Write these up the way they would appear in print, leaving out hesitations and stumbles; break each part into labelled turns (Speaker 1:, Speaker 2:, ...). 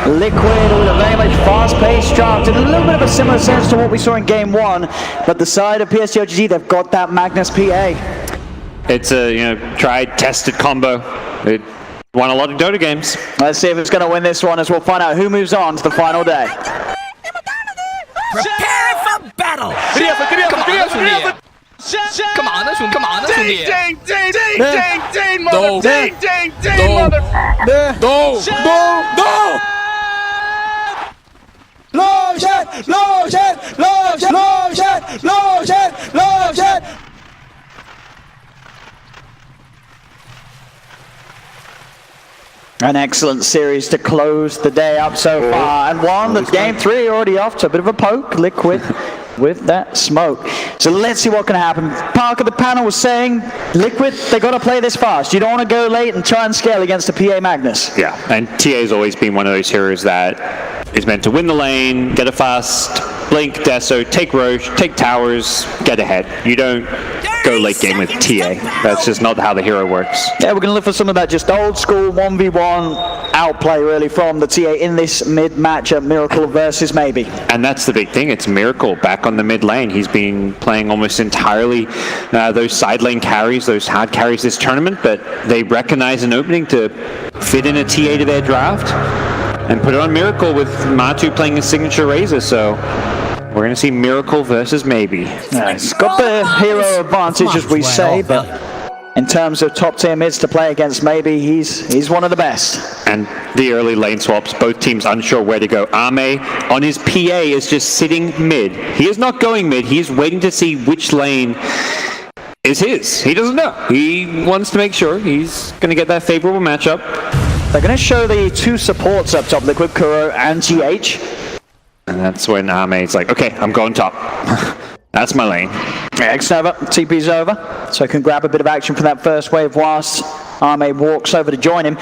Speaker 1: Liquid with a very much fast-paced draft in a little bit of a similar sense to what we saw in Game 1, but the side of PSG LGD, they've got that Magnus PA.
Speaker 2: It's a tried, tested combo. It won a lot of Dota games.
Speaker 1: Let's see if it's going to win this one as we'll find out who moves on to the final day.
Speaker 3: Prepare for battle! Come on, that's Dang, mother! Dang, mother!
Speaker 1: An excellent series to close the day up so far, and one that Game 3 already off to a bit of a poke. Liquid with that smoke. So let's see what can happen. Parker, the panel was saying, Liquid, they got to play this fast. You don't want to go late and try and scale against the PA Magnus.
Speaker 2: Yeah, and TA's always been one of those heroes that is meant to win the lane, get a fast, blink, Deso, take Roche, take towers, get ahead. You don't go late game with TA. That's just not how the hero works.
Speaker 1: Yeah, we're going to look for some of that just old school 1v1 outplay really from the TA in this mid matchup, Miracle versus Maybe.
Speaker 2: And that's the big thing. It's Miracle back on the mid lane. He's been playing almost entirely those side lane carries, those hard carries this tournament, but they recognize an opening to fit in a TA to their draft and put it on Miracle with Matu playing his signature Razor. So we're going to see Miracle versus Maybe.
Speaker 1: Yeah, he's got the hero advantage, as we say, but in terms of top tier mids to play against Maybe, he's one of the best.
Speaker 2: And the early lane swaps, both teams unsure where to go. Ame on his PA is just sitting mid. He is not going mid. He is waiting to see which lane is his. He doesn't know. He wants to make sure he's going to get that favorable matchup.
Speaker 1: They're going to show the two supports up top, Liquid, Kuro, and GH.
Speaker 2: And that's when Ame's like, okay, I'm going top. That's my lane.
Speaker 1: X-Nova, TP's over, so can grab a bit of action from that first wave whilst Ame walks over to join him.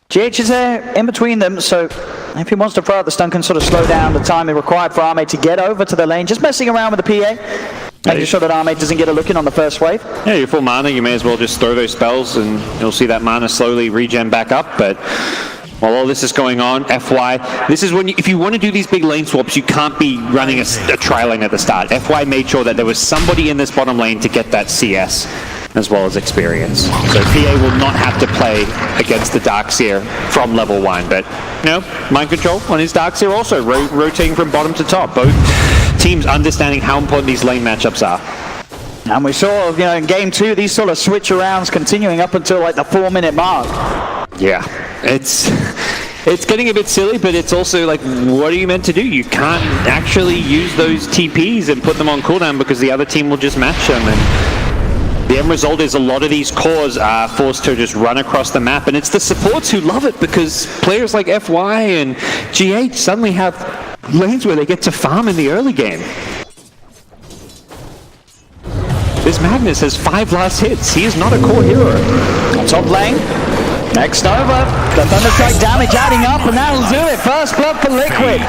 Speaker 1: GH is there in between them, so if he wants to throw out the stun, can sort of slow down the time required for Ame to get over to the lane, just messing around with the PA. Making sure that Ame doesn't get a look in on the first wave.
Speaker 2: Yeah, you're full mana, you may as well just throw those spells and you'll see that mana slowly regen back up, but while all this is going on, FY, this is when if you want to do these big lane swaps, you can't be running a tri lane at the start. FY made sure that there was somebody in this bottom lane to get that CS as well as experience. So PA will not have to play against the Darkseer from level 1, but mind control on his Darkseer also, rotating from bottom to top. Both teams understanding how important these lane matchups are.
Speaker 1: And we saw, in Game 2, these sort of switch arounds continuing up until like the 4-minute mark.
Speaker 2: Yeah, it's getting a bit silly, but it's also like, what are you meant to do? You can't actually use those TPs and put them on cooldown because the other team will just match them. And the end result is a lot of these cores are forced to just run across the map, and it's the supports who love it because players like FY and GH suddenly have lanes where they get to farm in the early game. This Magnus has 5 last hits. He is not a core hero.
Speaker 1: Top lane. Next over. The Thunderstrike damage adding up, and that'll do it. First blood for Liquid.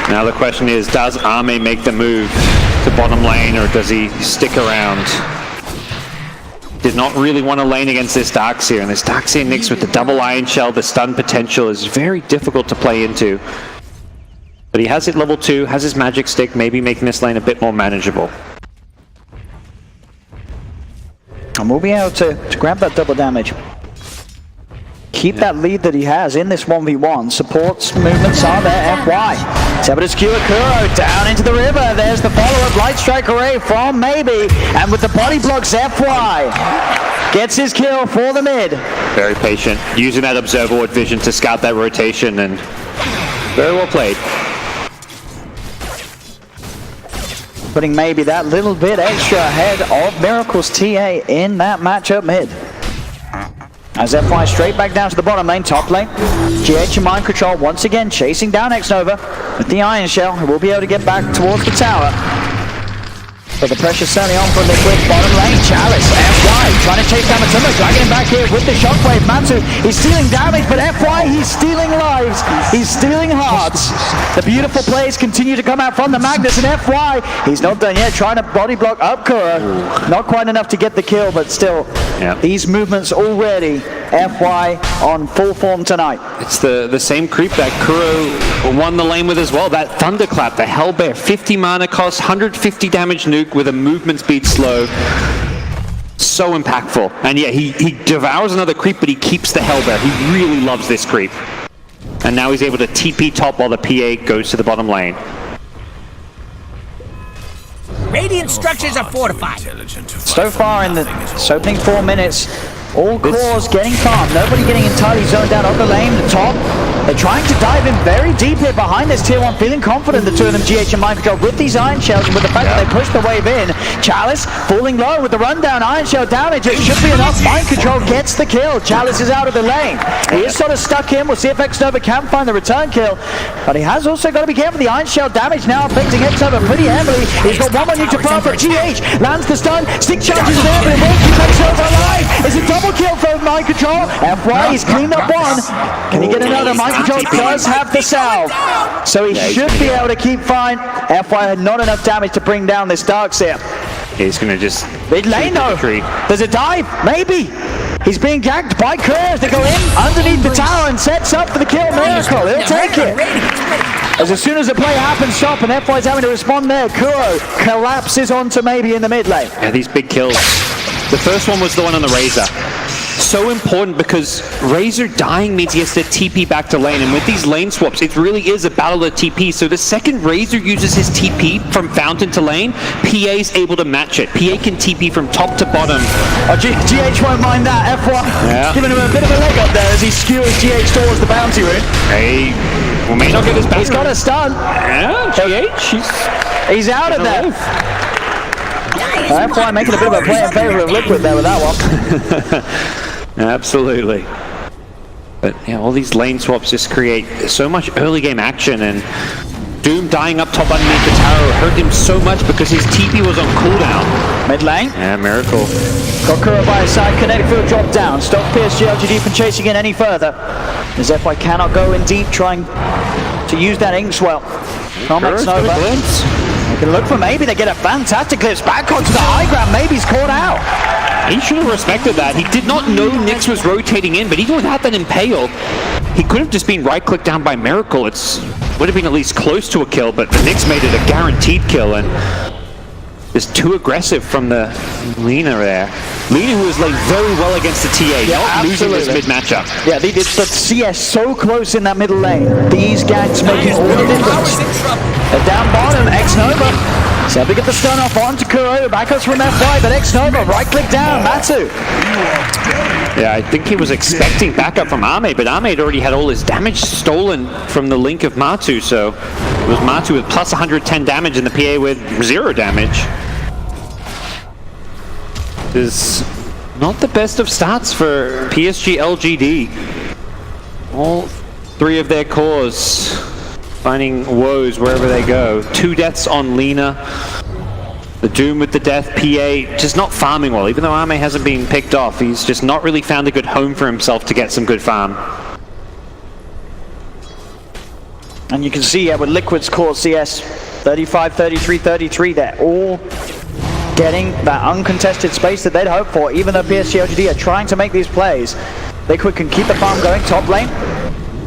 Speaker 2: Now the question is, does Ame make the move to bottom lane, or does he stick around? Did not really want to lane against this Darkseer, and this Darkseer Nyx with the double Iron Shell, the stun potential is very difficult to play into. But he has it level 2, has his magic stick, maybe making this lane a bit more manageable.
Speaker 1: And we'll be able to grab that double damage. Keep that lead that he has in this 1v1. Supports movements are there, FY. Able to skewer Kuro down into the river. There's the follow-up Light Strike Array from Maybe. And with the body blocks, FY gets his kill for the mid.
Speaker 2: Very patient, using that observer vision to scout that rotation, and very well played.
Speaker 1: Putting Maybe that little bit extra ahead of Miracle's TA in that matchup mid. As FY straight back down to the bottom lane, top lane. GH and Mind Control once again chasing down X-Nova with the Iron Shell, who will be able to get back towards the tower. But the pressure's certainly on for Liquid. Bottom lane, Chalice, FY trying to chase down Matuma, dragging him back here with the shockwave. Matsu, he's stealing damage, but FY, he's stealing lives. He's stealing hearts. The beautiful plays continue to come out from the Magnus, and FY, he's not done yet, trying to body block up Kuro. Not quite enough to get the kill, but still, these movements already, FY on full form tonight.
Speaker 2: It's the same creep that Kuro won the lane with as well. That Thunderclap, the Hellbear, 50 mana cost, 150 damage nuke with a movement speed slow. So impactful. And yeah, he devours another creep, but he keeps the Hellbear. He really loves this creep. And now he's able to TP top while the PA goes to the bottom lane.
Speaker 4: Radiant structures are fortified.
Speaker 1: So far in the opening 4 minutes, all cores getting farmed. Nobody getting entirely zoned out on the lane, the top. They're trying to dive in very deep here behind this tier 1, feeling confident, the two of them, GH and Mind Control, with these Iron Shells, and with the fact that they push the wave in. Chalice falling low with the rundown, Iron Shell damage, it should be enough. Mind Control gets the kill. Chalice is out of the lane. He is sort of stuck in. We'll see if Xnova can find the return kill, but he has also got to be careful. The Iron Shell damage now affecting Xnova pretty heavily. He's got one more need to throw, but GH lands the stun, stick charges there, but it won't keep Xnova alive. Is it double kill for Mind Control? FY, he's cleaned up one. Can he get another? Mind Control does have the salve, so he should be able to keep fine. FY had not enough damage to bring down this Darkseer.
Speaker 2: He's going to just...
Speaker 1: Mid lane though. There's a dive, maybe. He's being gagged by Kuro as they go in underneath the tower and sets up for the kill. Miracle, he'll take it. As soon as the play happens, stop, and FY's having to respond there. Kuro collapses onto maybe in the mid lane.
Speaker 2: Yeah, these big kills. The first one was the one on the Razor. So important because Razor dying means he has to TP back to lane, and with these lane swaps, it really is a battle of TP. So the second Razor uses his TP from fountain to lane, PA's able to match it. PA can TP from top to bottom.
Speaker 1: Oh, GH won't mind that. FY giving him a bit of a leg up there as he skewers GH towards the bounty route.
Speaker 2: Hey, we may not get his back.
Speaker 1: He's got a stun.
Speaker 2: Yeah, GH,
Speaker 1: he's out of there. FY making a bit of a play in favor of Liquid there with that one.
Speaker 2: Absolutely. But yeah, all these lane swaps just create so much early game action, and Doom dying up top underneath the tower hurt him so much because his TP was on cooldown.
Speaker 1: Mid lane.
Speaker 2: Yeah, Miracle.
Speaker 1: Got Kuro by his side, kinetic field drop down. Stop PSG LGD from chasing in any further. As FY cannot go in deep, trying to use that Inkswell. Comeback's over. They can look for maybe, they get a fantastic glimpse back onto the high ground. Maybe he's caught out.
Speaker 2: He should have respected that. He did not know Nyx was rotating in, but even without that impale, he could have just been right-clicked down by Miracle. Would have been at least close to a kill, but the Nyx made it a guaranteed kill, and just too aggressive from the Lina there. Lina, who has laid very well against the TA, not losing this mid matchup.
Speaker 1: Yeah, they did, but CS so close in that middle lane. These gags making all the difference. They're down bottom, Xnova. So we get the stun off onto Kuro, backups from FY, but Xnova right-click down, Matsu.
Speaker 2: Yeah, I think he was expecting backup from Ame, but Ame had already had all his damage stolen from the link of Matu, so it was Matu with plus 110 damage and the PA with 0 damage. Is not the best of stats for PSG LGD. All 3 of their cores finding woes wherever they go. 2 deaths on Lina. The Doom with the death, PA just not farming well. Even though Ame hasn't been picked off, he's just not really found a good home for himself to get some good farm.
Speaker 1: And you can see with Liquid's core CS 35, 33, 33, they're all getting that uncontested space that they'd hoped for. Even though PSG LGD are trying to make these plays, Liquid can keep the farm going top lane.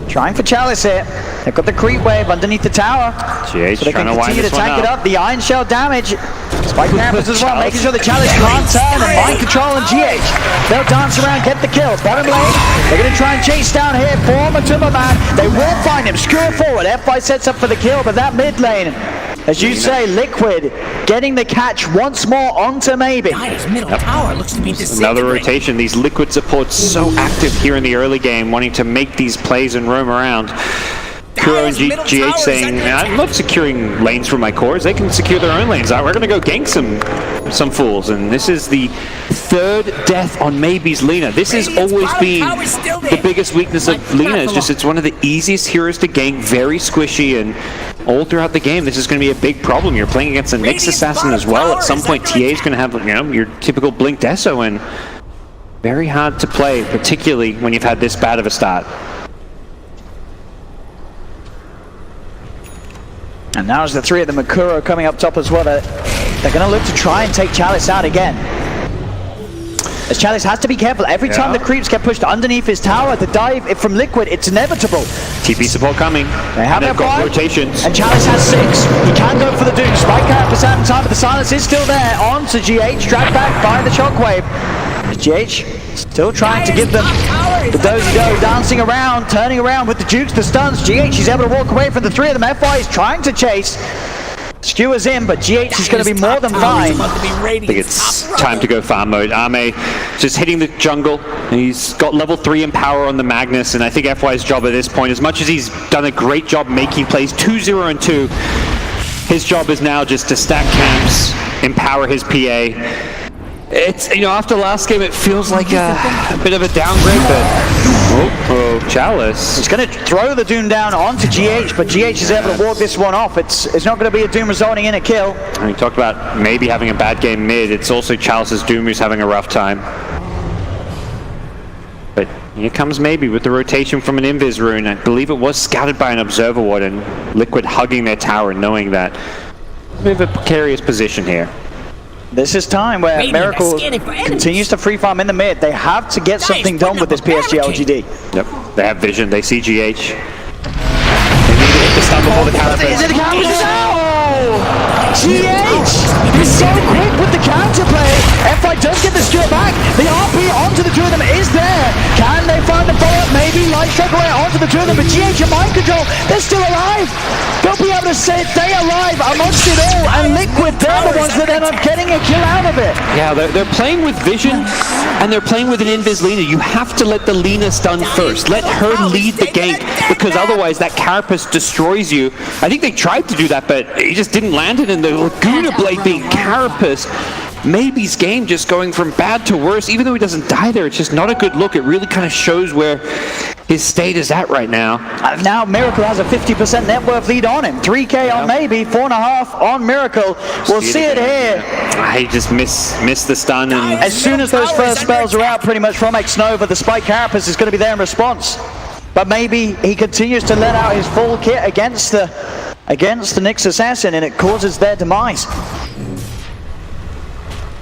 Speaker 1: Trying for Chalice here. They've got the creep wave underneath the tower.
Speaker 2: GH
Speaker 1: so they can continue to tank it up. The Iron Shell damage. Spike campers as well, making sure the Chalice can't turn, and Mind Control and GH. They'll dance around, get the kill. Bottom lane, they're going to try and chase down here for Matuma Man. They will find him. Skewer forward. FY sets up for the kill, but that mid lane, as you say, Liquid getting the catch once more onto maybe.
Speaker 4: Middle tower looks to be
Speaker 2: another rotation. These Liquid supports so active here in the early game, wanting to make these plays and roam around. Kuro and GH saying, I'm not securing lanes for my cores, they can secure their own lanes. We're going to go gank some fools, and this is the 3rd death on Maybe's Lina. This has always been the biggest weakness of Lina, is just it's one of the easiest heroes to gank, very squishy, and all throughout the game this is going to be a big problem. You're playing against a Nyx assassin as well. At some point TA is going to have your typical blinked Esso, and very hard to play, particularly when you've had this bad of a start.
Speaker 1: And now as the three of the Makuro coming up top as well, they're going to look to try and take Chalice out again. As Chalice has to be careful. Every time the creeps get pushed underneath his tower, the dive from Liquid, it's inevitable.
Speaker 2: TP support coming.
Speaker 1: They have
Speaker 2: they've got rotations.
Speaker 1: And Chalice has 6. He can go for the Doom. Spike Carapace out in time, but the silence is still there. On to GH, dragged back by the Shockwave. GH still trying to give them the dozy-do, dancing around, turning around with the jukes, the stuns. GH is able to walk away from the three of them. FY is trying to chase. Skewers in, but GH is going to be more than fine.
Speaker 2: I think it's time to go farm mode. Ame just hitting the jungle. He's got level 3 Empower on the Magnus, and I think FY's job at this point, as much as he's done a great job making plays 2-0 and 2, his job is now just to stack camps, empower his PA. It's, you know, after last game, it feels like a bit of a downgrade, but Chalice.
Speaker 1: He's going to throw the Doom down onto GH, but GH is able to walk this one off. It's not going to be a Doom resulting in a kill.
Speaker 2: And we talked about maybe having a bad game mid. It's also Chalice's Doom who's having a rough time. But here comes maybe with the rotation from an Invis rune. I believe it was scouted by an Observer Ward, and Liquid hugging their tower, knowing that we have a precarious position here.
Speaker 1: This is time where Miracle continues to free farm in the mid. They have to get something done with this PSG LGD.
Speaker 2: Yep, they have vision. They see GH. They need to hit the stun before the counter.
Speaker 1: GH! He's so quick with the counterplay. FI does get the skill back. The RP onto the two of them is there. Can they find the follow-up? Maybe Light Strike away onto the two of them, but GH and Mind Control, they're still alive. They'll be able to stay alive amongst it all, and Liquid, they're the ones that end up getting a kill out of it.
Speaker 2: Yeah, they're playing with vision, and they're playing with an Invis Lina. You have to let the Lina stun first. Let her lead the gank, because otherwise that Carapace destroys you. I think they tried to do that, but he just didn't land it, and the Laguna Blade being Carapace. Maybe's game just going from bad to worse. Even though he doesn't die there, it's just not a good look. It really kind of shows where his state is at right now.
Speaker 1: Now Miracle has a 50% net worth lead on him. 3K on Maybe, 4.5 on Miracle. We'll see it here.
Speaker 2: He just missed the stun. And
Speaker 1: as soon as those first spells are out pretty much from X-Nova, the Spike Carapace is going to be there in response. But maybe he continues to let out his full kit against the Nyx Assassin, and it causes their demise.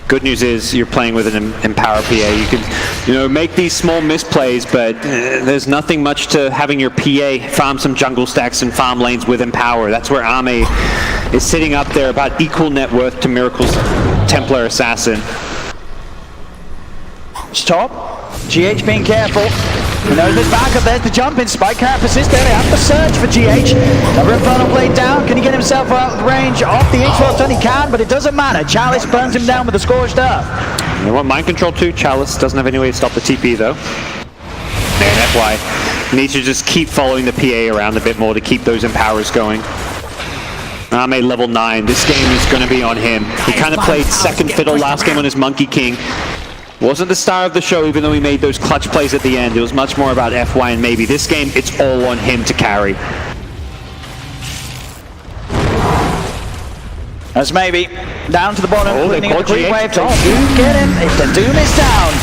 Speaker 2: Good news is you're playing with an Empower PA. You can, make these small misplays, but there's nothing much to having your PA farm some jungle stacks and farm lanes with Empower. That's where Ame is sitting up there, about equal net worth to Miracle's Templar Assassin.
Speaker 1: Stop. GH being careful. He knows there's backup. There's the jump in. Spike Carapace is there. They have to search for GH. Another Infernal Blade down. Can he get himself out of range off the H-Well stun? He can, but it doesn't matter. Chalice burns him down with the Scorched Earth.
Speaker 2: They want Mind Control too. Chalice doesn't have any way to stop the TP though. And FY needs to just keep following the PA around a bit more to keep those Empowers going. Ame level 9. This game is going to be on him. He kind of played second fiddle last game on his Monkey King. Wasn't the star of the show, even though he made those clutch plays at the end. It was much more about FY and Maybe. This game, it's all on him to carry.
Speaker 1: That's Maybe. Down to the bottom.
Speaker 2: They caught
Speaker 1: the creep wave. Doom get him. If the Doom is down,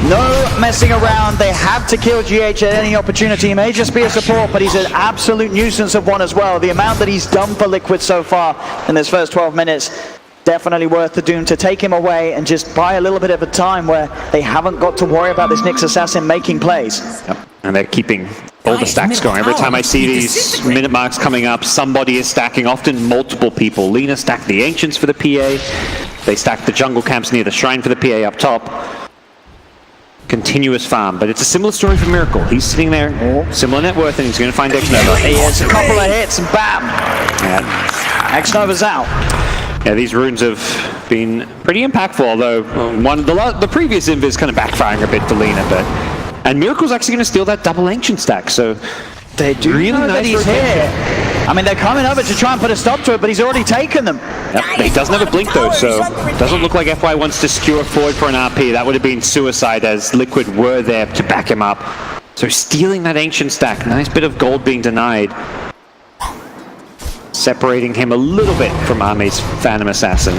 Speaker 1: no messing around. They have to kill GH at any opportunity. He may just be a support, but he's an absolute nuisance of one as well. The amount that he's done for Liquid so far in this first 12 minutes, definitely worth the Doom to take him away and just buy a little bit of a time where they haven't got to worry about this Nyx Assassin making plays.
Speaker 2: Yep. And they're keeping all the stacks going. Every time I see these minute marks coming up, somebody is stacking, often multiple people. Lina stacked the Ancients for the PA. They stacked the jungle camps near the Shrine for the PA up top. Continuous farm, but it's a similar story for Miracle. He's sitting there, similar net worth, and he's going to find X-Nova.
Speaker 1: He has a couple of hits and bam!
Speaker 2: Yeah.
Speaker 1: X-Nova's out.
Speaker 2: Yeah, these runes have been pretty impactful, although the previous Invis kind of backfiring a bit for Lina, and Miracle's actually going to steal that double Ancient stack, so
Speaker 1: they do really know that he's here. I mean, they're coming over to try and put a stop to it, but he's already taken them.
Speaker 2: Yep, he doesn't have a blink though, so it doesn't look like FY wants to skewer forward for an RP. That would have been suicide, as Liquid were there to back him up. So stealing that Ancient stack, nice bit of gold being denied. Separating him a little bit from Ame's Phantom Assassin.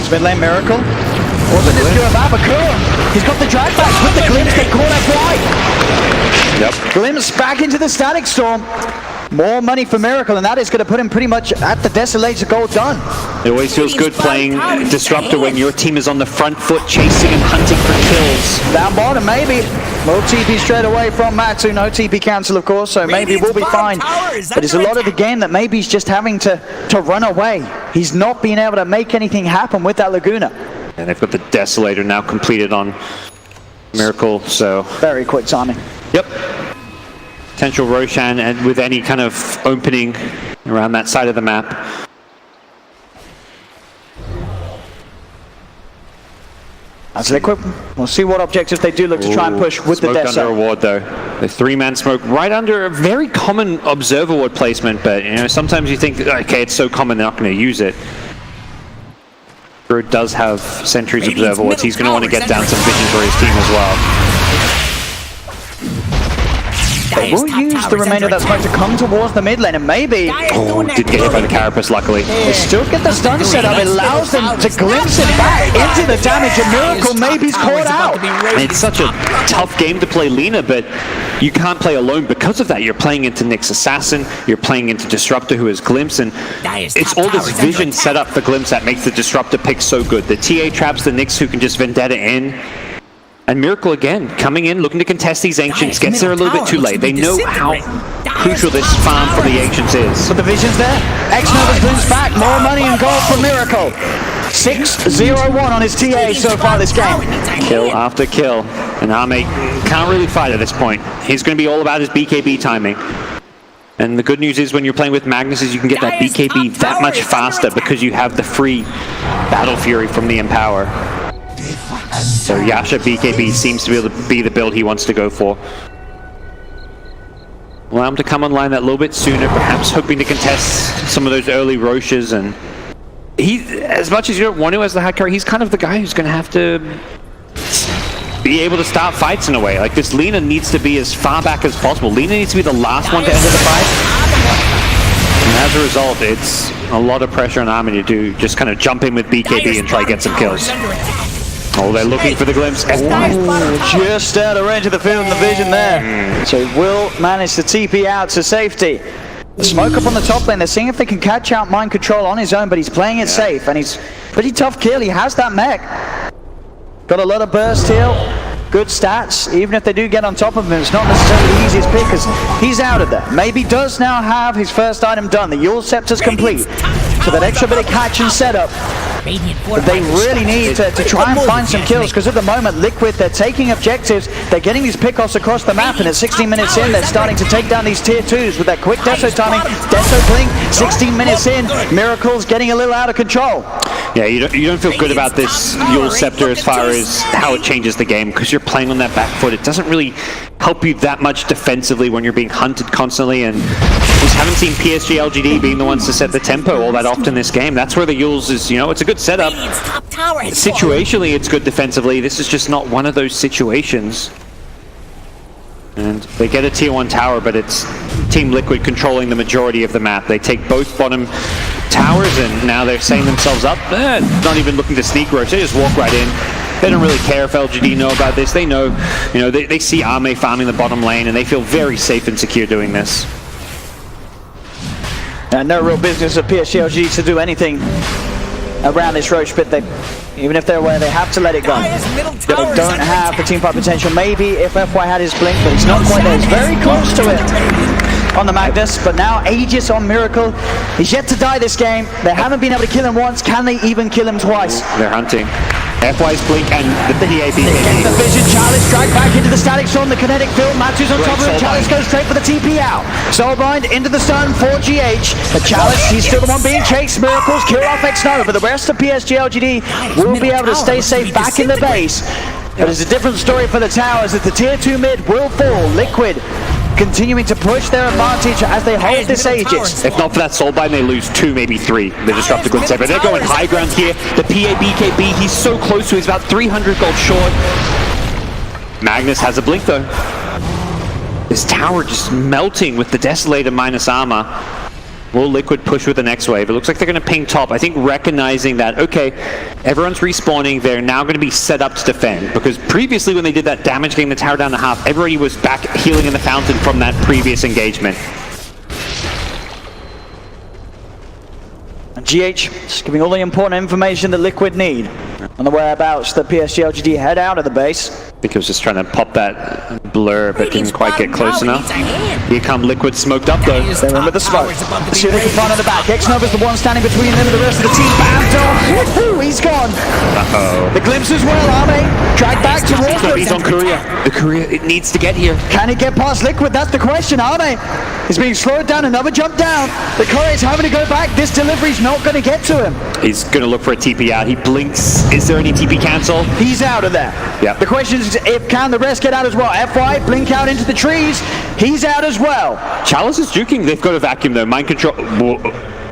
Speaker 1: It's mid lane Miracle. Wasn't as good about Bakura. He's got the drag back with the glimpse. They call FY.
Speaker 2: Yep.
Speaker 1: Glimpse back into the Static Storm. More money for Miracle, and that is going to put him pretty much at the Desolator goal done.
Speaker 2: It always feels good playing Disruptor when your team is on the front foot, chasing and hunting for kills.
Speaker 1: Down bottom, maybe. Well, TP straight away from Matsu. No TP cancel, of course, so maybe we'll be fine. But it's a lot of the game that maybe he's just having to run away. He's not being able to make anything happen with that Laguna.
Speaker 2: And they've got the Desolator now completed on Miracle, so...
Speaker 1: Very quick timing.
Speaker 2: Yep. Potential Roshan, and with any kind of opening around that side of the map.
Speaker 1: As Liquid, we'll see what objectives they do look to try and push with the
Speaker 2: Smoked under a
Speaker 1: Deso.
Speaker 2: ward though. The 3-man smoke right under a very common observer ward placement, but you know, sometimes you think, okay, it's so common they're not going to use it. Bird does have Sentry's observer wards. He's going to want to get down some vision for his team as well.
Speaker 1: They will use the remainder of that smoke to come towards the mid lane, and maybe...
Speaker 2: Oh, didn't get hit by the Carapace, luckily.
Speaker 1: They still get the stun set up. It allows them to glimpse it back into the damage, and Miracle maybe's caught out.
Speaker 2: And it's such a tough game to play Lina, but you can't play alone because of that. You're playing into Nyx Assassin, you're playing into Disruptor who has Glimpse, and it's all this vision set up for Glimpse that makes the Disruptor pick so good. The TA traps the Nyx who can just Vendetta in. And Miracle again, coming in, looking to contest these Ancients, gets there a little bit too late. They know how crucial this farm for the Ancients is.
Speaker 1: But the vision's there. X-Nova brings back more money and gold for Miracle. 6-0-1 on his TA so far this game.
Speaker 2: Kill after kill. And Ame can't really fight at this point. He's going to be all about his BKB timing. And the good news is when you're playing with Magnus is you can get that BKB that much faster because you have the free Battle Fury from the Empower. So Yasha BKB seems to be able to be the build he wants to go for. Allow him to come online that little bit sooner, perhaps hoping to contest some of those early Roches. And he, as much as you don't want to as the hard carry, he's kind of the guy who's going to have to be able to start fights in a way. Like this Lina needs to be as far back as possible. Lina needs to be the last one to enter the fight. And as a result, it's a lot of pressure on Armin to do, just kind of jump in with BKB and try to get some kills. Oh, they're looking for the glimpse.
Speaker 1: Just out of range of the field and the vision there. So he will manage to TP out to safety. The smoke up on the top lane. They're seeing if they can catch out Mind Control on his own, but he's playing it safe. And he's pretty tough kill. He has that mech. Got a lot of burst heal. Good stats. Even if they do get on top of him, it's not necessarily the easiest pick because he's out of there. Maybe does now have his first item done. The Yule Scepter's complete. So that extra bit of catch and setup. But they really need to try and find some kills because at the moment Liquid, they're taking objectives, they're getting these pickoffs across the map, and at 16 minutes in they're starting to take down these tier 2s with that quick Deso timing. Deso blink, 16 minutes in, Miracle's getting a little out of control.
Speaker 2: Yeah, you don't feel good about this Yule Scepter as far as how it changes the game because you're playing on that back foot. It doesn't really help you that much defensively when you're being hunted constantly, and just haven't seen PSG LGD being the ones to set the tempo all that often this game. That's where the Yules is, you know, it's a good setup. Situationally, it's good defensively. This is just not one of those situations. And they get a tier 1 tower, but it's Team Liquid controlling the majority of the map. They take both bottom towers, and now they're setting themselves up. Not even looking to sneak rush. They just walk right in. They don't really care if LGD know about this. They know, you know, they see Ame farming the bottom lane, and they feel very safe and secure doing this.
Speaker 1: No real business of PSG LGD to do anything around this Roche pit. Even if they're aware, they have to let it go. They don't have the teamfight potential. Maybe if FY had his blink, but he's not quite there. He's very close to it on the Magnus, but now Aegis on Miracle. He's yet to die this game. They haven't been able to kill him once. Can they even kill him twice?
Speaker 2: They're hunting. FY's blink and the PAB.
Speaker 1: The vision, Chalice dragged back into the Static Storm, the kinetic field, Matsu's on top of it, Chalice goes straight for the TP out. Soulbind into the stun for GH, the Chalice, he's still the one being chased, Miracles, kill off X-Nova, but the rest of PSG LGD will be able to stay safe back in the base. But it's a different story for the towers, as the tier 2 mid will fall. Liquid continuing to push their advantage as they hold this Aegis.
Speaker 2: If not for that Soulbind, they lose 2, maybe 3. The Disruptor Glimpse. But they're going high ground here. The PABKB, he's so close to it. He's about 300 gold short. Magnus has a blink though. This tower just melting with the Desolator minus armor. Will Liquid push with the next wave? It looks like they're going to ping top. I think recognizing that, okay, everyone's respawning. They're now going to be set up to defend. Because previously when they did that damage, getting the tower down to half, everybody was back healing in the fountain from that previous engagement.
Speaker 1: And GH just giving all the important information that Liquid need on the whereabouts that PSG LGD head out of the base.
Speaker 2: I think it was just trying to pop that blur, but didn't quite get close enough. Here come Liquid smoked up though.
Speaker 1: They're in with the smoke. See if they can find on the back. X-Nova's the one standing between them and the rest of the team. Bam, he's gone.
Speaker 2: Uh-oh.
Speaker 1: The glimpse as well, Arme. Drag back towards them.
Speaker 2: He's on Courier. The Courier, it needs to get here.
Speaker 1: Can it get past Liquid? That's the question. Arme is being slowed down. Another jump down. The Courier's having to go back. This delivery's not going to get to him.
Speaker 2: He's going to look for a TP out. He blinks. Is there any TP cancel?
Speaker 1: He's out of there.
Speaker 2: Yeah.
Speaker 1: The question is, if can the rest get out as well? FY, blink out into the trees. He's out as well.
Speaker 2: Chalice is juking. They've got a vacuum though. Mind control. Whoa.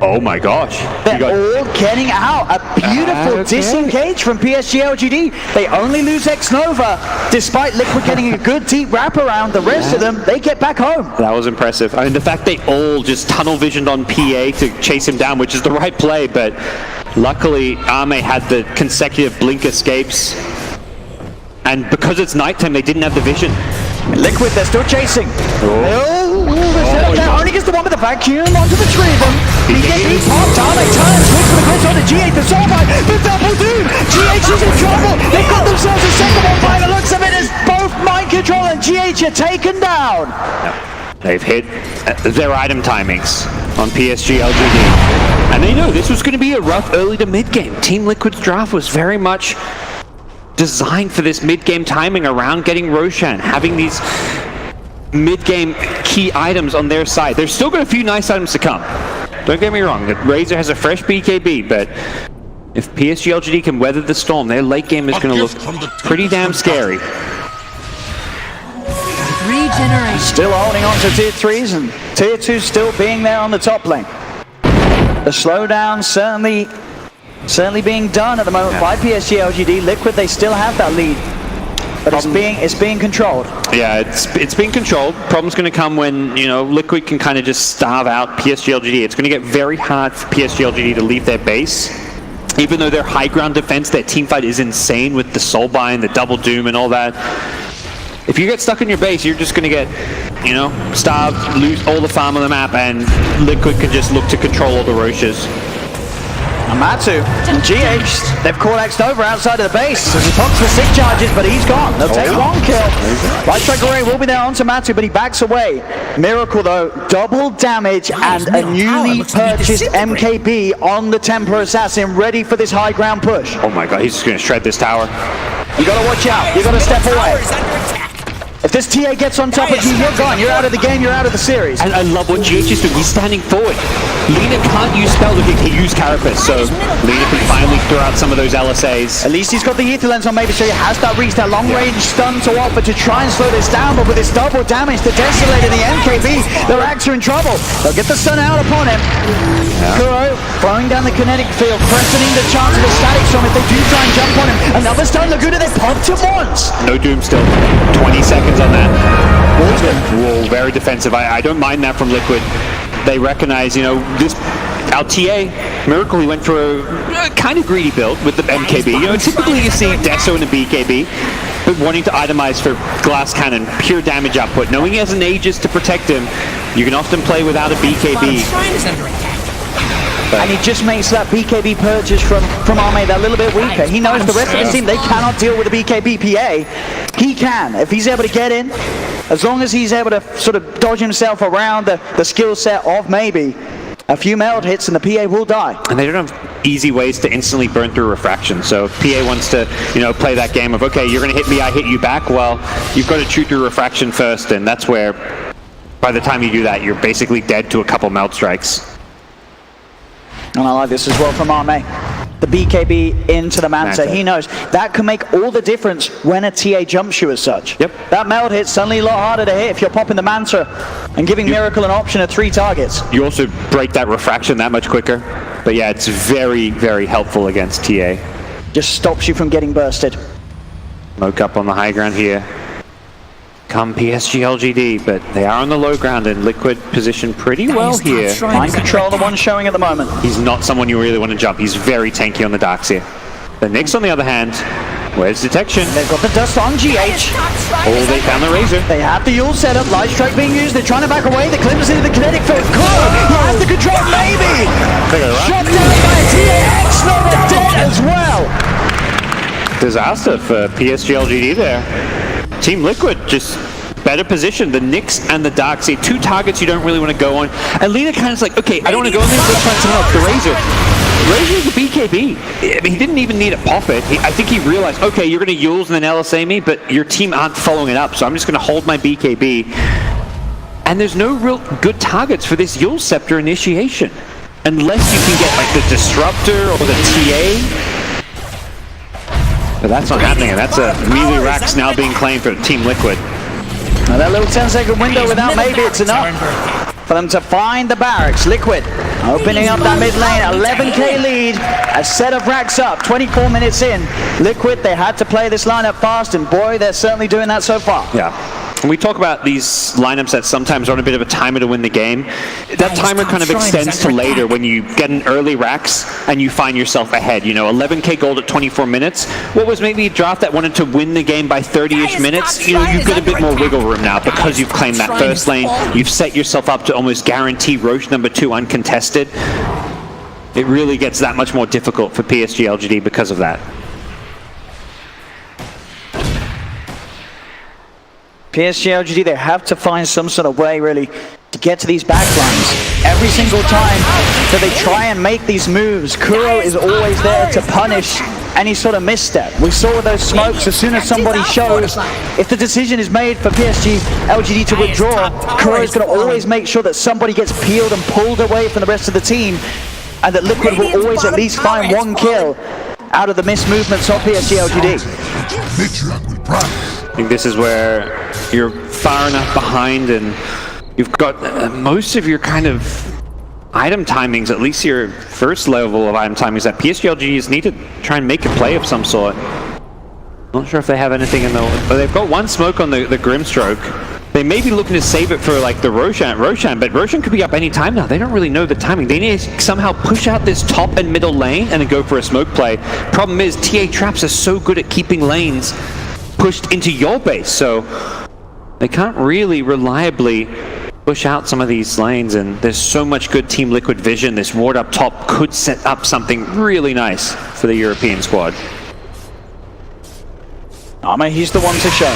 Speaker 2: Oh my gosh.
Speaker 1: They're all getting out. A beautiful disengage from PSG LGD. They only lose X-Nova, despite Liquid getting a good deep wrap around. The rest of them, they get back home.
Speaker 2: That was impressive. I mean, the fact they all just tunnel visioned on PA to chase him down, which is the right play, but luckily Arme had the consecutive blink escapes. And because it's nighttime, they didn't have the vision.
Speaker 1: Liquid, they're still chasing. Only gets the one with the vacuum onto the tree. BKB popped. Arme turns, looks for the glitch on the G8. The Soulbite, the double doom. GH is in trouble. They've got themselves a second one by the looks of it as both Mind Control and GH are taken down.
Speaker 2: They've hit their item timings on PSG LGD. And they know this was going to be a rough early to mid game. Team Liquid's draft was very much designed for this mid-game timing around getting Roshan, having these mid-game key items on their side. There's still got a few nice items to come. Don't get me wrong, Razor has a fresh BKB, but if PSG LGD can weather the storm, their late game is going to look pretty damn scary.
Speaker 4: Regeneration.
Speaker 1: Still holding on to tier 3s and tier 2 still being there on the top lane. The slowdown certainly being done at the moment by PSG LGD. Liquid, they still have that lead, but it's being controlled.
Speaker 2: Yeah, it's being controlled. Problem's going to come when, you know, Liquid can kind of just starve out PSG LGD. It's going to get very hard for PSG LGD to leave their base. Even though their high ground defense, their team fight is insane with the Soulbind, the double doom and all that. If you get stuck in your base, you're just going to get, you know, starved, lose all the farm on the map, and Liquid can just look to control all the Roches.
Speaker 1: Amatsu and GH, they've caught X-Nova outside of the base as he pops the 6 charges, but he's gone. They'll take one kill. Right Strike Array will be there onto Matsu, but he backs away. Miracle though, double damage and a newly purchased MKB on the Templar Assassin, ready for this high ground push.
Speaker 2: Oh my god, he's just going to shred this tower.
Speaker 1: You gotta watch out, you gotta step away. If this TA gets on top of you, you're gone. You're out of the game, you're out of the series.
Speaker 2: And I love what GH is doing. He's standing forward. Lina can't use spell, he can use Carapace, so Lina can finally throw out some of those LSAs.
Speaker 1: At least he's got the Ether Lens on maybe, so he has that reach, that long range stun to offer to try and slow this down, but with his double damage, the Desolator, the MKB, the Rax are in trouble. They'll get the stun out upon him. Kuro throwing down the kinetic field, questioning the chance of a static storm if they do try and jump on him. Another stun, Laguna, they popped him once.
Speaker 2: No doom still. 20 seconds on that. Whoa, very defensive. I don't mind that from Liquid. They recognize, you know, this our TA, Miracle, he went for a kind of greedy build with the MKB. You know, typically you see Deso in a BKB, but wanting to itemize for Glass Cannon, pure damage output. Knowing he has an Aegis to protect him, you can often play without a BKB. And
Speaker 1: he just makes that BKB purchase from Arme that little bit weaker. He knows the rest of the team, they cannot deal with the BKB PA. He can, if he's able to get in, as long as he's able to sort of dodge himself around the skill set of maybe a few meld hits and the PA will die.
Speaker 2: And they don't have easy ways to instantly burn through refraction. So if PA wants to, you know, play that game of, okay, you're going to hit me, I hit you back. Well, you've got to chew through refraction first, and that's where, by the time you do that, you're basically dead to a couple meld strikes.
Speaker 1: And I like this as well from Arme. The BKB into the Manta. He knows that can make all the difference when a TA jumps you as such.
Speaker 2: Yep.
Speaker 1: That meld hit's suddenly a lot harder to hit if you're popping the Manta and giving Miracle an option of 3 targets.
Speaker 2: You also break that refraction that much quicker. But yeah, it's very, very helpful against TA.
Speaker 1: Just stops you from getting bursted.
Speaker 2: Smoke up on the high ground here. come PSG LGD, but they are on the low ground and Liquid positioned pretty well here.
Speaker 1: Mind control, the one showing at the moment.
Speaker 2: He's not someone you really want to jump. He's very tanky on the darks here. The Nyx, on the other hand, where's detection?
Speaker 1: They've got the dust on GH.
Speaker 2: Oh, they found the Razor.
Speaker 1: They have the Yule setup, light strike being used, they're trying to back away, the Clippers into the kinetic field. Cool! He has the control, maybe! Shot down by TAX, they're dead as well!
Speaker 2: Disaster for PSG LGD there. Team Liquid just better positioned. The Nyx and the Dark see two targets you don't really want to go on. And Lina kind of like, okay, I don't want to go on this, let's find someone else. The Razor. Razor's a BKB. I mean, he didn't even need to pop it. I think he realized, okay, you're going to Yules and then LSA me, but your team aren't following it up, so I'm just going to hold my BKB. And there's no real good targets for this Yule Scepter initiation. Unless you can get like the Disruptor or the TA. But that's not happening, and that's a melee racks now being claimed for Team Liquid.
Speaker 1: Now that little 10-second window without maybe it's enough for them to find the barracks. Liquid opening up that mid lane, 11k lead, a set of racks up, 24 minutes in. Liquid, they had to play this lineup fast, and boy, they're certainly doing that so far.
Speaker 2: Yeah. When we talk about these lineups that sometimes are on a bit of a timer to win the game, that timer kind of extends to later when you get an early racks and you find yourself ahead. You know, 11k gold at 24 minutes. What was maybe a draft that wanted to win the game by 30-ish minutes? You know, you've got a bit more wiggle room now because you've claimed that first lane. You've set yourself up to almost guarantee Roche number 2 uncontested. It really gets that much more difficult for PSG LGD because of that.
Speaker 1: PSG LGD, they have to find some sort of way, really, to get to these backlines. Every single time that they try and make these moves, Kuro is always there to punish any sort of misstep. We saw with those smokes, as soon as somebody shows, if the decision is made for PSG LGD to withdraw, Kuro is going to always make sure that somebody gets peeled and pulled away from the rest of the team, and that Liquid will always at least find one kill out of the missed movements of PSG LGD.
Speaker 2: I think this is where you're far enough behind and you've got most of your kind of item timings, at least your first level of item timings, that PSG LGDs need to try and make a play of some sort. Not sure if they have anything in the... But they've got one smoke on the Grimstroke. They may be looking to save it for like the Roshan, but Roshan could be up any time now. They don't really know the timing. They need to somehow push out this top and middle lane and then go for a smoke play. Problem is, TA traps are so good at keeping lanes pushed into your base, so they can't really reliably push out some of these lanes, and there's so much good Team Liquid vision. This ward up top could set up something really nice for the European squad.
Speaker 1: Arma, he's the one to show.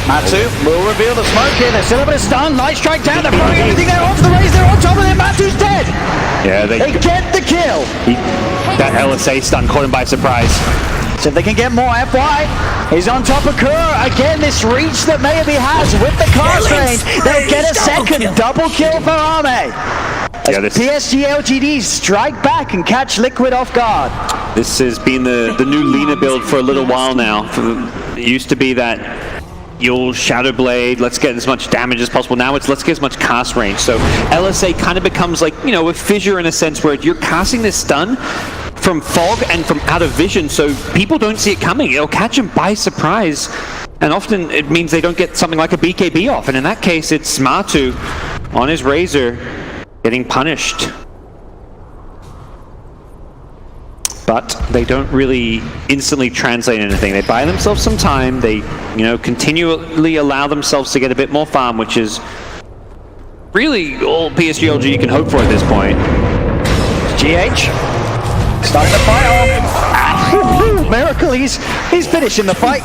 Speaker 1: Matsu will reveal the smoke here. There's still a bit of stun. Light strike down. They're throwing everything there off the raise. They're on top of it. Matsu's dead.
Speaker 2: Yeah, they
Speaker 1: get the kill.
Speaker 2: That LSA stun caught him by surprise.
Speaker 1: So if they can get more, FY, he's on top of Kuro. Again, this reach that maybe has with the cast range. They'll get a second double kill for Arme.
Speaker 2: Yeah,
Speaker 1: PSG LGD strike back and catch Liquid off guard.
Speaker 2: This has been the new Lina build for a little while now. It used to be that you'll Shadow Blade, let's get as much damage as possible. Now it's let's get as much cast range. So LSA kind of becomes like, you know, a fissure in a sense where you're casting this stun from fog and from out of vision, so people don't see it coming. It'll catch them by surprise, and often it means they don't get something like a BKB off, and in that case it's Matu on his Razor getting punished. But they don't really instantly translate anything. They buy themselves some time, they, you know, continually allow themselves to get a bit more farm, which is really all PSG LGD can hope for at this point.
Speaker 1: GH starting the fight off. Miracle, he's finishing the fight.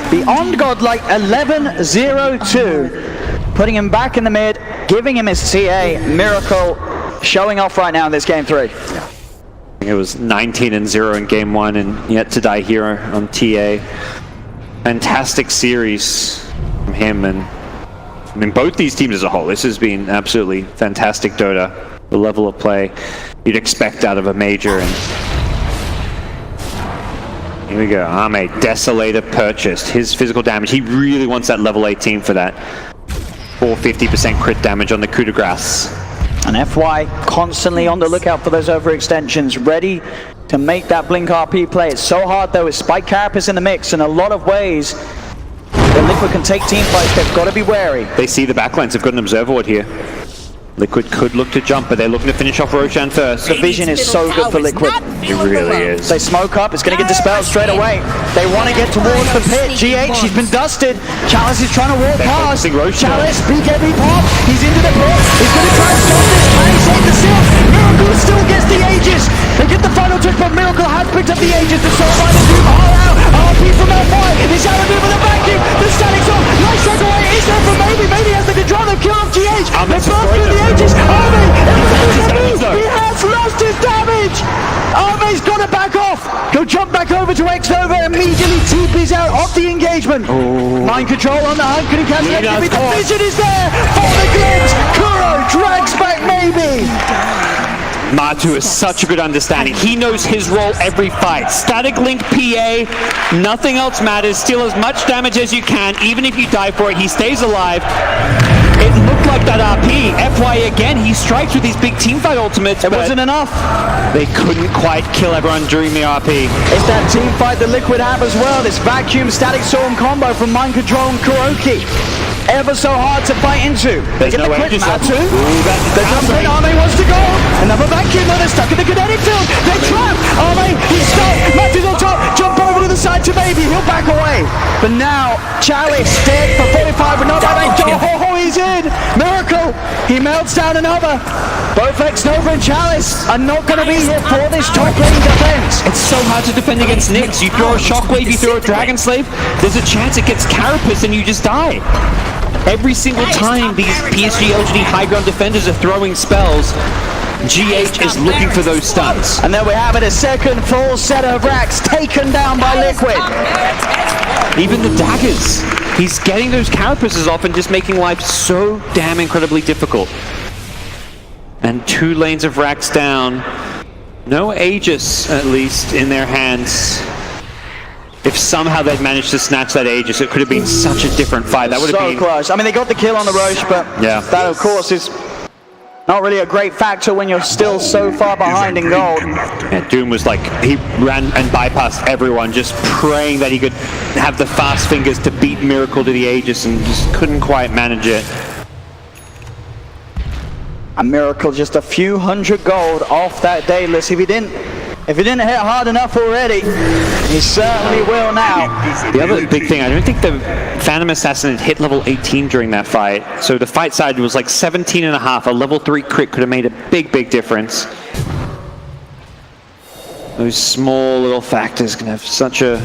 Speaker 1: Beyond Godlike, 11-0-2. Putting him back in the mid, giving him his TA. Miracle showing off right now in this game 3.
Speaker 2: Yeah. It was 19-0 in game 1 and yet to die here on TA. Fantastic series from him, and I mean both these teams as a whole. This has been absolutely fantastic Dota. The level of play you'd expect out of a major, and here we go. Arme, Desolator purchased. His physical damage, he really wants that level 18 for that 450% crit damage on the coup de grace.
Speaker 1: And FY constantly on the lookout for those overextensions, ready to make that Blink RP play. It's so hard though with Spike Carapace in the mix in a lot of ways. But Liquid can take team fights, they've got to be wary.
Speaker 2: They see the backlines. They've got an observer ward here. Liquid could look to jump, but they're looking to finish off Roshan first.
Speaker 1: The vision is so good for Liquid.
Speaker 2: It really is.
Speaker 1: They smoke up, it's going to get dispelled straight away. They want to get towards the pit. GH, he's been dusted. Chalice is trying to walk past. Chalice, BKB pop. He's into the pit. He's going to try and stop this. Can he save the seal? Miracle still gets the Aegis. They get the final touch, but Miracle has picked up the Aegis. The soul by the Doom all out. RP from L5. He's out of Doom with a vacuum. The static's on. Nice strike away. Is there for Maybe? Maybe has the control. They've killed off GH. They're both through the Aegis. Army! He has lost his damage! Army's got to back off! He'll jump back over to X-Nova, immediately TP's out of the engagement. Mind control on the hunt, can he catch the enemy? The vision is there for the glimpse! Kuro drags back Maybe!
Speaker 2: Matu has such a good understanding. He knows his role every fight. Static link PA, nothing else matters. Steal as much damage as you can, even if you die for it. He stays alive. It looked like that RP. FY again, he strikes with these big teamfight ultimates.
Speaker 1: It wasn't enough.
Speaker 2: They couldn't quite kill everyone during the RP.
Speaker 1: It's that teamfight that Liquid have as well. This vacuum static storm combo from Mind Control and Kuroki. Ever so hard to fight into. They get the crit, Matu. They're jumping, Arme wants to go. Another vacuum, though they're stuck in the kinetic field. They're trapped. Arme, he's stuck. Matu's on top. Jump over to the side to Maybe. He'll back away. But now, Chalice dead for 45, but not by Oh, he's in. Miracle. He melts down another. Both X-Nova and Chalice are not going to be here for this top lane defense.
Speaker 2: It's so hard to defend against Nyx. You throw a shockwave, you throw a Dragon Slave, there's a chance it gets Carapace and you just die. Every single time these PSG LGD high ground defenders are throwing spells, GH is looking for those stuns.
Speaker 1: And there we have it, a second full set of racks taken down by Liquid.
Speaker 2: Even the daggers. He's getting those carapaces off and just making life so damn incredibly difficult. And 2 lanes of racks down. No Aegis, at least, in their hands. If somehow they'd managed to snatch that Aegis, it could have been such a different fight. That would have been
Speaker 1: so close. I mean, they got the kill on the Roche, but
Speaker 2: yeah,
Speaker 1: that, of course, is not really a great factor when you're still so far behind in gold.
Speaker 2: Yeah, Doom was like, he ran and bypassed everyone, just praying that he could have the fast fingers to beat Miracle to the Aegis, and just couldn't quite manage it.
Speaker 1: A Miracle just a few hundred gold off that dayless. If he didn't hit hard enough already, he certainly will now.
Speaker 2: The other big thing, I don't think the Phantom Assassin had hit level 18 during that fight. So the fight side was like 17.5. A level 3 crit could have made a big, big difference. Those small little factors can have such a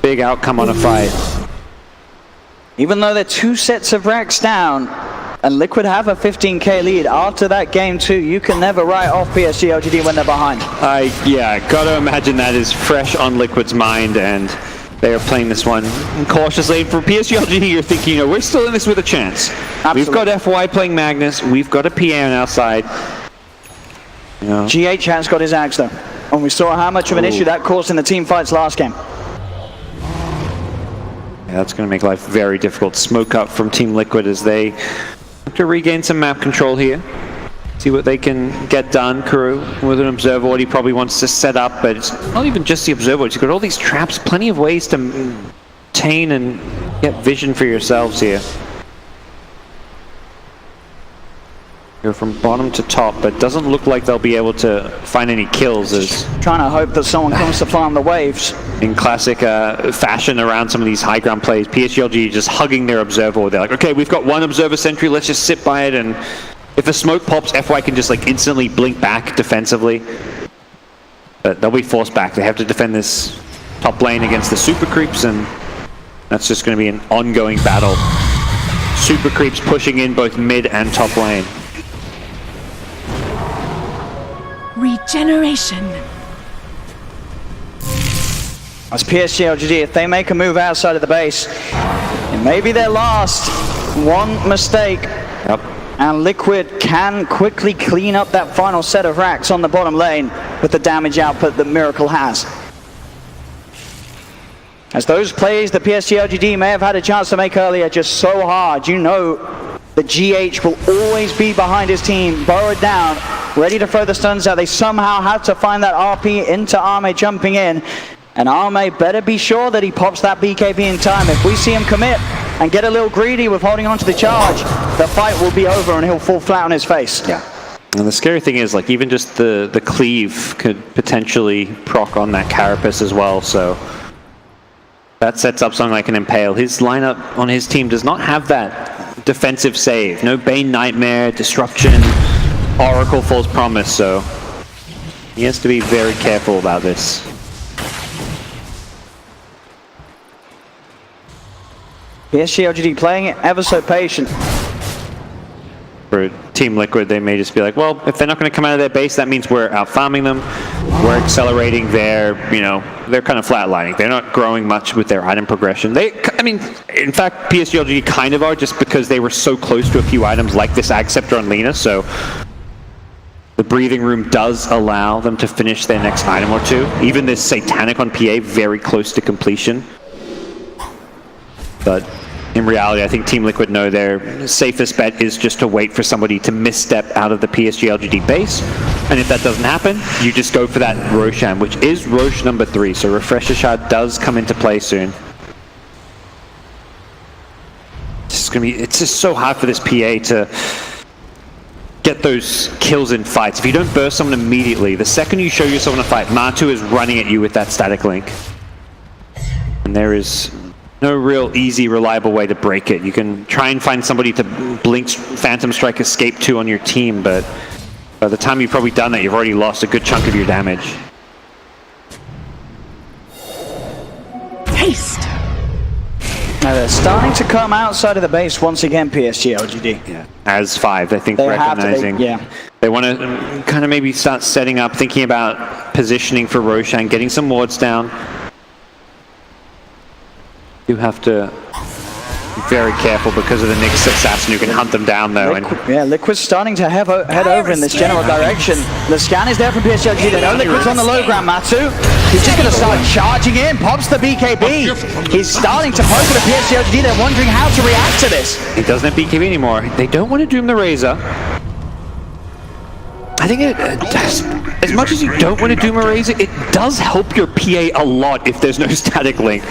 Speaker 2: big outcome on a fight.
Speaker 1: Even though they're 2 sets of racks down, and Liquid have a 15k lead, after that game too, you can never write off PSG LGD when they're behind.
Speaker 2: Yeah, gotta imagine that is fresh on Liquid's mind, and they are playing this one cautiously. For PSG LGD, you're thinking, you know, we're still in this with a chance. Absolutely. We've got FY playing Magnus, we've got a PA on our side. You know.
Speaker 1: GH has got his Axe though, and we saw how much of an issue that caused in the team fights last game.
Speaker 2: Yeah, that's going to make life very difficult. Smoke up from Team Liquid as they look to regain some map control here. See what they can get done. Kuro with an observer ward he probably wants to set up, but it's not even just the observer ward. You've got all these traps, plenty of ways to maintain and get vision for yourselves here. Go from bottom to top, but doesn't look like they'll be able to find any kills. As
Speaker 1: trying to hope that someone comes to farm the waves.
Speaker 2: In classic fashion around some of these high ground plays, PSG LGD just hugging their observer. They're like, okay, we've got 1 observer sentry, let's just sit by it, and if a smoke pops, FY can just like instantly blink back defensively. But they'll be forced back. They have to defend this top lane against the super creeps, and that's just going to be an ongoing battle. Super creeps pushing in both mid and top lane.
Speaker 5: Regeneration.
Speaker 1: As PSG LGD, if they make a move outside of the base, it may be their last. One mistake, and Liquid can quickly clean up that final set of racks on the bottom lane with the damage output that Miracle has. As those plays that PSG LGD may have had a chance to make earlier just so hard, you know that GH will always be behind his team, burrowed down, ready to throw the stuns out. They somehow have to find that RP into Arme jumping in. And Arme better be sure that he pops that BKB in time. If we see him commit and get a little greedy with holding on to the charge, the fight will be over and he'll fall flat on his face.
Speaker 2: Yeah. And the scary thing is, like, even just the cleave could potentially proc on that carapace as well, so that sets up something like an Impale. His lineup on his team does not have that defensive save. No Bane Nightmare, Disruption, Oracle False Promise, so he has to be very careful about this.
Speaker 1: PSG LGD playing it ever so patient.
Speaker 2: For Team Liquid, they may just be like, well, if they're not going to come out of their base, that means we're out farming them, we're accelerating their, they're kind of flatlining. They're not growing much with their item progression. I mean, in fact, PSG LGD kind of are, just because they were so close to a few items like this Ag Scepter on Lina, so the breathing room does allow them to finish their next item or two. Even this Satanic on PA, very close to completion. But in reality, I think Team Liquid know their safest bet is just to wait for somebody to misstep out of the PSG LGD base. And if that doesn't happen, you just go for that Roshan, which is Roche number 3. So Refresher Shard does come into play soon. It's just so hard for this PA to get those kills in fights. If you don't burst someone immediately, the second you show yourself in a fight, Matu is running at you with that static link. And there is no real easy, reliable way to break it. You can try and find somebody to blink Phantom Strike Escape to on your team, but by the time you've probably done that, you've already lost a good chunk of your damage.
Speaker 4: Taste.
Speaker 1: Now they're starting to come outside of the base once again, PSG LGD.
Speaker 2: Yeah. As 5, I think,
Speaker 1: They
Speaker 2: recognizing. They want to kind of maybe start setting up, thinking about positioning for Roshan, getting some wards down. You have to be very careful because of the Nyx assassin who can hunt them down, though.
Speaker 1: Liquid's starting to head over in this general direction. The scan is there from PSG LGD. They know Liquid's on the low ground, Matu. He's just going to start charging in, pops the BKB. He's starting to poke at the PSG LGD. They're wondering how to react to this.
Speaker 2: He doesn't have BKB anymore. They don't want to doom the Razor. I think as much as you don't want to doom a Razor, it does help your PA a lot if there's no static link.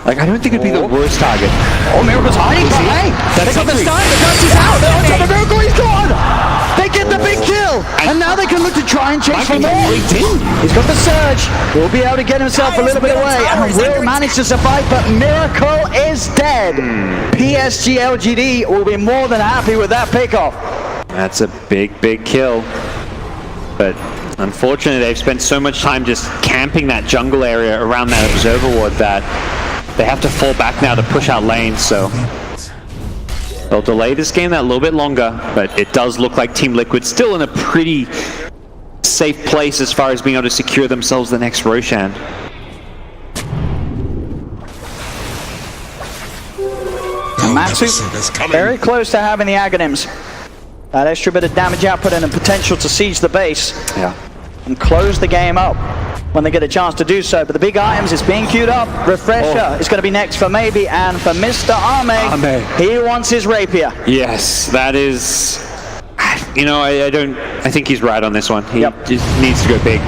Speaker 2: Like, I don't think it'd be the worst target.
Speaker 1: Oh, Miracle's hiding, but hey, they got the stun, the dust is out, they're on top of Miracle, he's gone! They get the big kill, and now they can look to try and chase for more. He's got the surge, he'll be able to get himself a little bit away, and will manage to survive, but Miracle is dead. PSG LGD will be more than happy with that pickoff.
Speaker 2: That's a big, big kill. But unfortunately, they've spent so much time just camping that jungle area around that observer ward that they have to fall back now to push out lanes, so they'll delay this game that little bit longer, but it does look like Team Liquid still in a pretty safe place as far as being able to secure themselves the next Roshan.
Speaker 1: Matsu, very close to having the Aghanims. That extra bit of damage output and the potential to siege the base.
Speaker 2: Yeah.
Speaker 1: And close the game up when they get a chance to do so. But the big items is being queued up. Refresher is going to be next for Maybe, and for Mr. Arme, he wants his rapier.
Speaker 2: Yes, that is, I think he's right on this one. He just needs to go big.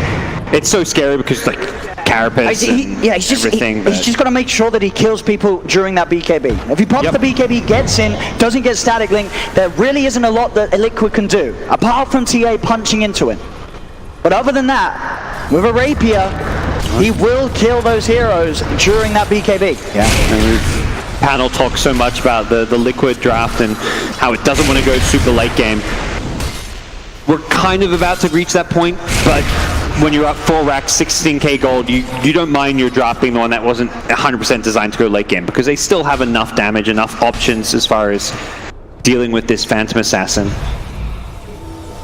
Speaker 2: It's so scary because, like, carapace
Speaker 1: he's just got to make sure that he kills people during that BKB. If he pops the BKB, gets in, doesn't get static link, there really isn't a lot that Liquid can do, apart from TA punching into him. But other than that, with a rapier, he will kill those heroes during that BKB.
Speaker 2: Yeah, and panel talks so much about the Liquid draft and how it doesn't want to go super late game. We're kind of about to reach that point, but when you're up 4 racks, 16k gold, you don't mind your draft being the one that wasn't 100% designed to go late game, because they still have enough damage, enough options as far as dealing with this Phantom Assassin.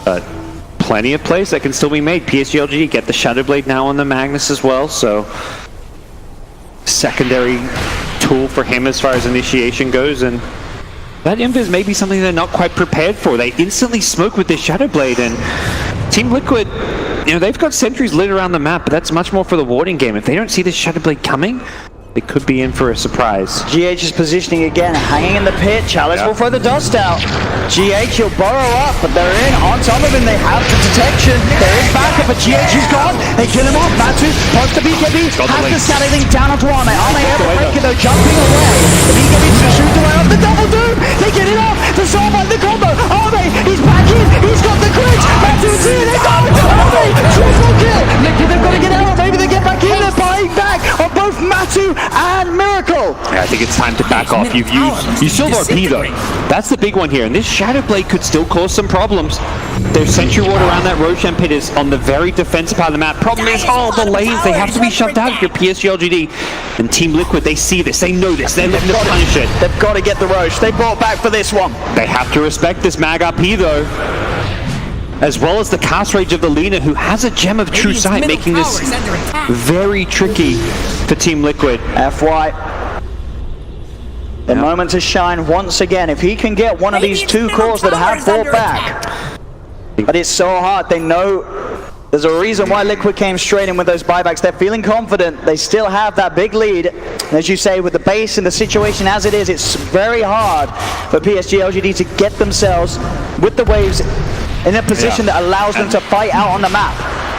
Speaker 2: But plenty of plays that can still be made. PSG LGD get the Shadow Blade now on the Magnus as well, so secondary tool for him as far as initiation goes, and that invis may be something they're not quite prepared for. They instantly smoke with this Shadow Blade, and Team Liquid, they've got sentries lit around the map, but that's much more for the warding game. If they don't see this Shadow Blade coming, They could be in for a surprise.
Speaker 1: GH is positioning again, hanging in the pit. Chalice will throw the dust out. GH will burrow up, but they're in on top of him. They have the detection. There is backup, but GH is gone. They kill him off. Matu posts the BKB, has the scattering down onto Arme. Arme able to break it though, jumping away. The BKB shoots away off the double doom. They get it off to solve on the combo. Arme, he's back in. He's got the crit. Matu's here. They go. Arme, triple kill. Liquid, they've got to get out. Maybe they get back in. They're buying back on both Matu and Miracle.
Speaker 2: Yeah, I think it's time to back off. You still have RP though. That's the big one here, and this Shadow Blade could still cause some problems. Their Sentry Ward around that Roshan pit is on the very defensive part of the map. Problem is, the lanes, they have to be shoved out if you're PSG LGD. And Team Liquid, they see this, they know this, they're looking to punish it.
Speaker 1: They've got to get the Roche. They brought back for this one.
Speaker 2: They have to respect this Mag RP though. As well as the cast rage of the Lina, who has a Gem of True Sight, making this very tricky for Team Liquid.
Speaker 1: FY. The moment to shine once again. If he can get one of these two cores that have brought back. But it's so hard. They know there's a reason why Liquid came straight in with those buybacks. They're feeling confident. They still have that big lead. And as you say, with the base and the situation as it is, it's very hard for PSG LGD to get themselves with the waves in a position that allows them to fight out on the map.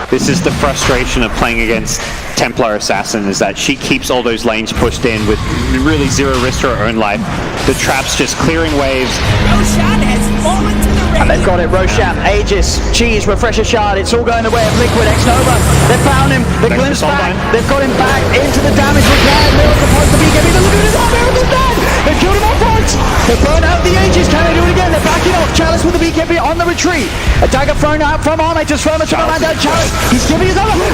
Speaker 2: This is the frustration of playing against Templar Assassin, is that she keeps all those lanes pushed in with really zero risk to her own life. The trap's just clearing waves.
Speaker 4: Roshan has fallen to the
Speaker 1: And they've got it. Roshan, Aegis, Cheese, Refresher Shard. It's all going the way of Liquid. X-Nova. They found him. The glimpse back. They've got him back into the damage required. Miracle supposed to be getting the Lagoon is on. Miracle's dead. They've killed him off once. They've burned out the Aegis. Can they do it again? They're backing off. Chalice with the BKB on the retreat. A dagger thrown out from Arme to throw him to the land down. Chalice. He's giving his other. Oh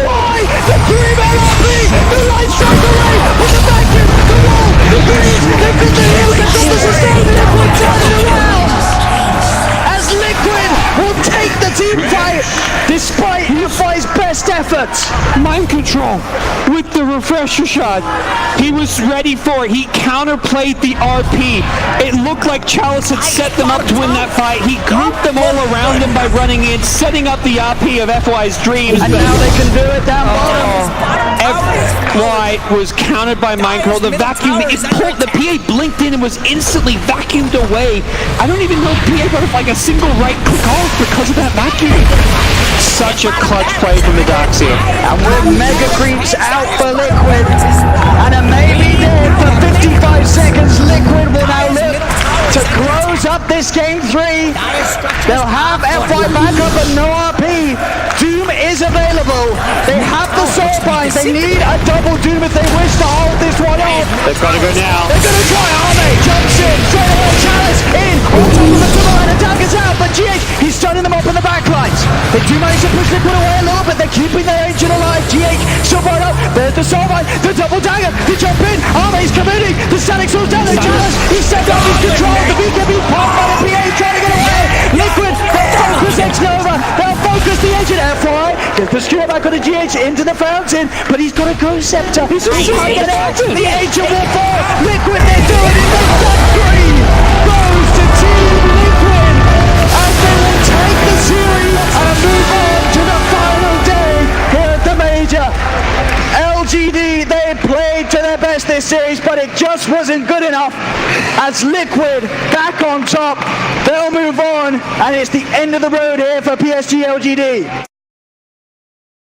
Speaker 1: my! The 3-man RP. The light strike away. With the vacuum. The wall. The greens. They've got the heals. They've got the sustain. And Liquid turn it around. Liquid will take the team fight despite Unify's best efforts.
Speaker 2: Mind control with the refresher shot. He was ready for it. He counterplayed the RP. It looked like Chalice had set them up to win that fight. He grouped them all around him by running in, setting up the RP of FY's dreams.
Speaker 1: And now they can do it down bottom.
Speaker 2: FY was countered by Mind Control. The vacuum, the PA blinked in and was instantly vacuumed away. I don't even know if PA got like a single right click off because of that vacuum. Such a clutch play from the Darkseer.
Speaker 1: And with Mega Creeps out for Liquid, and a maybe dead for 55 seconds, Liquid will now look to close up this game 3. They'll have FY backup but no RP. Doom is available. They have the soul binds. They need a double Doom if they wish to hold this one off.
Speaker 2: They've got to go now.
Speaker 1: They're going to try. Arme jumps in. Straight away. Chalice in. On top of the tunnel and a dagger's out. But GH, he's stunning them up in the backlines. They do manage to push Liquid away a little bit. They're keeping their agent alive. GH still right up. There's the soul bind. The double dagger. They jump in. Arme's committing. The static soul's down. Chalice, he's set up his control. The BKB popped by the PA trying to get away. Liquid, they'll focus X-Nova. They'll focus the agent. FY gets the skewer back on the GH into the fountain. But he's got a Ghost Scepter. He's can't get out. The agent will fall. Liquid, they're doing it. The victory goes to Team Liquid as they will take the series and move on to the final day here at the Major. LGD, they played to their best this series, but it just wasn't good enough. As Liquid back on top, they'll move on, and it's the end of the road here for PSG LGD.